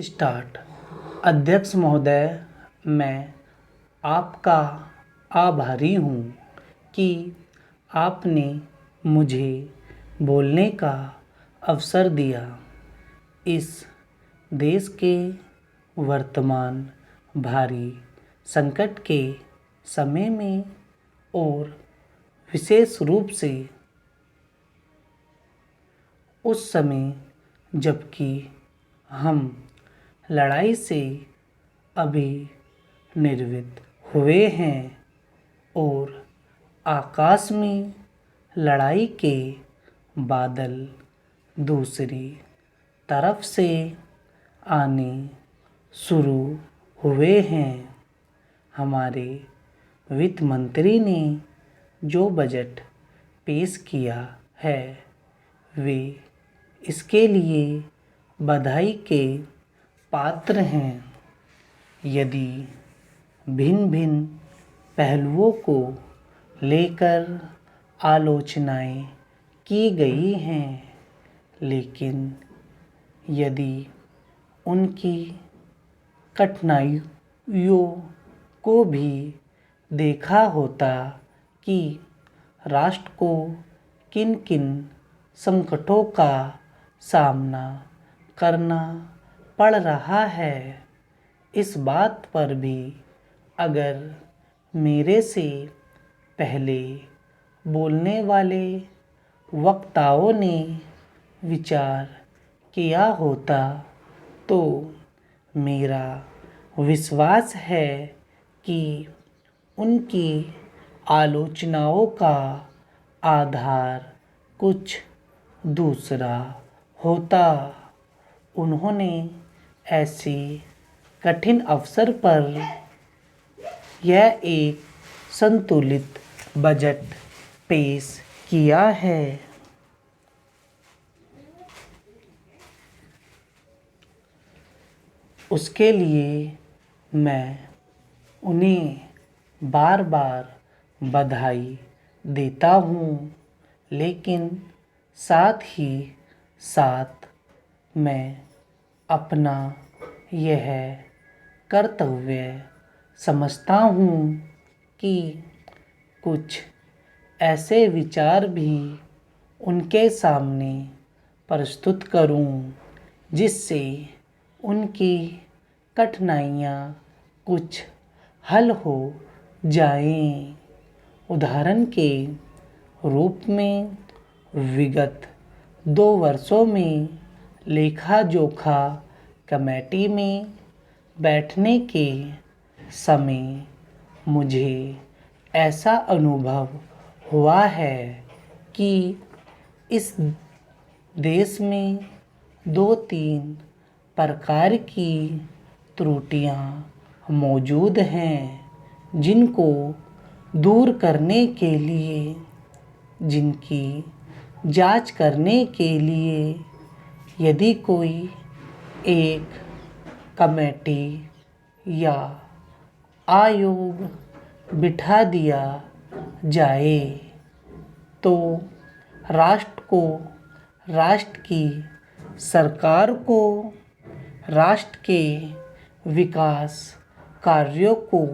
Start. अध्यक्ष महोदय, मैं आपका आभारी हूँ कि आपने मुझे बोलने का अवसर दिया। इस देश के वर्तमान भारी संकट के समय में और विशेष रूप से उस समय जबकि हम लड़ाई से अभी निर्वित हुए हैं और आकाश में लड़ाई के बादल दूसरी तरफ से आने शुरू हुए हैं। हमारे वित्त मंत्री ने जो बजट पेश किया है वे इसके लिए बधाई के पात्र हैं। यदि भिन्न भिन्न पहलुओं को लेकर आलोचनाएं की गई हैं, लेकिन यदि उनकी कठिनाइयों को भी देखा होता कि राष्ट्र को किन किन संकटों का सामना करना पड़ रहा है, इस बात पर भी अगर मेरे से पहले बोलने वाले वक्ताओं ने विचार किया होता तो मेरा विश्वास है कि उनकी आलोचनाओं का आधार कुछ दूसरा होता। उन्होंने ऐसे कठिन अवसर पर यह एक संतुलित बजट पेश किया है। उसके लिए मैं उन्हें बार बार बधाई देता हूँ, लेकिन साथ ही साथ मैं अपना यह कर्तव्य समझता हूँ कि कुछ ऐसे विचार भी उनके सामने प्रस्तुत करूँ जिससे उनकी कठिनाइयाँ कुछ हल हो जाएं। उदाहरण के रूप में विगत 2 वर्षों में लेखा जोखा कमेटी में बैठने के समय मुझे ऐसा अनुभव हुआ है कि इस देश में 2-3 प्रकार की त्रुटियां मौजूद हैं, जिनको दूर करने के लिए, जिनकी जांच करने के लिए यदि कोई एक कमेटी या आयोग बिठा दिया जाए तो राष्ट्र को, राष्ट्र की सरकार को, राष्ट्र के विकास कार्यों को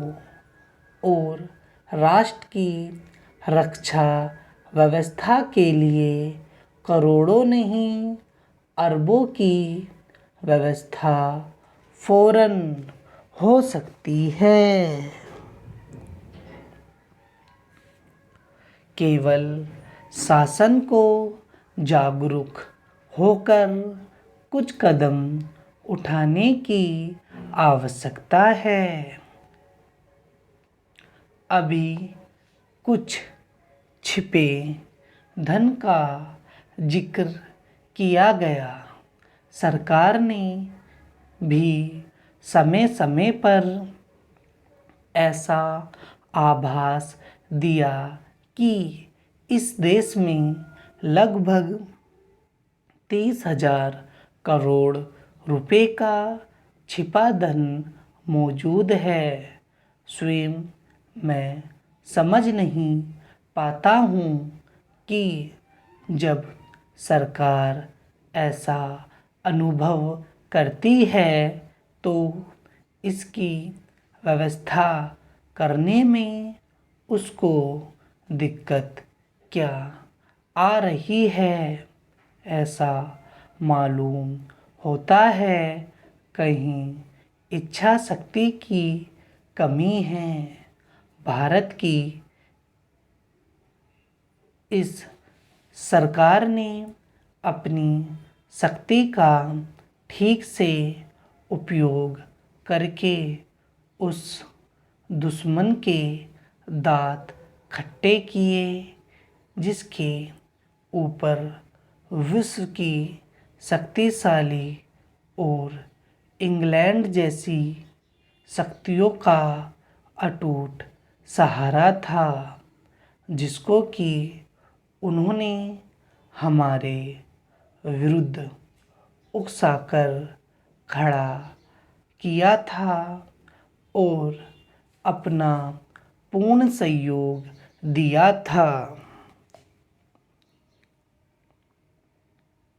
और राष्ट्र की रक्षा व्यवस्था के लिए करोड़ों नहीं अरबों की व्यवस्था फौरन हो सकती है। केवल शासन को जागरूक होकर कुछ कदम उठाने की आवश्यकता है। अभी कुछ छिपे धन का जिक्र किया गया। सरकार ने भी समय समय पर ऐसा आभास दिया कि इस देश में लगभग 30,000 करोड़ रुपए का छिपा धन मौजूद है। स्वयं मैं समझ नहीं पाता हूँ कि जब सरकार ऐसा अनुभव करती है तो इसकी व्यवस्था करने में उसको दिक्कत क्या आ रही है। ऐसा मालूम होता है कहीं इच्छा शक्ति की कमी है। भारत की इस सरकार ने अपनी शक्ति का ठीक से उपयोग करके उस दुश्मन के दांत खट्टे किए जिसके ऊपर विश्व की शक्तिशाली और इंग्लैंड जैसी शक्तियों का अटूट सहारा था, जिसको कि उन्होंने हमारे विरुद्ध उकसाकर खड़ा किया था और अपना पूर्ण सहयोग दिया था।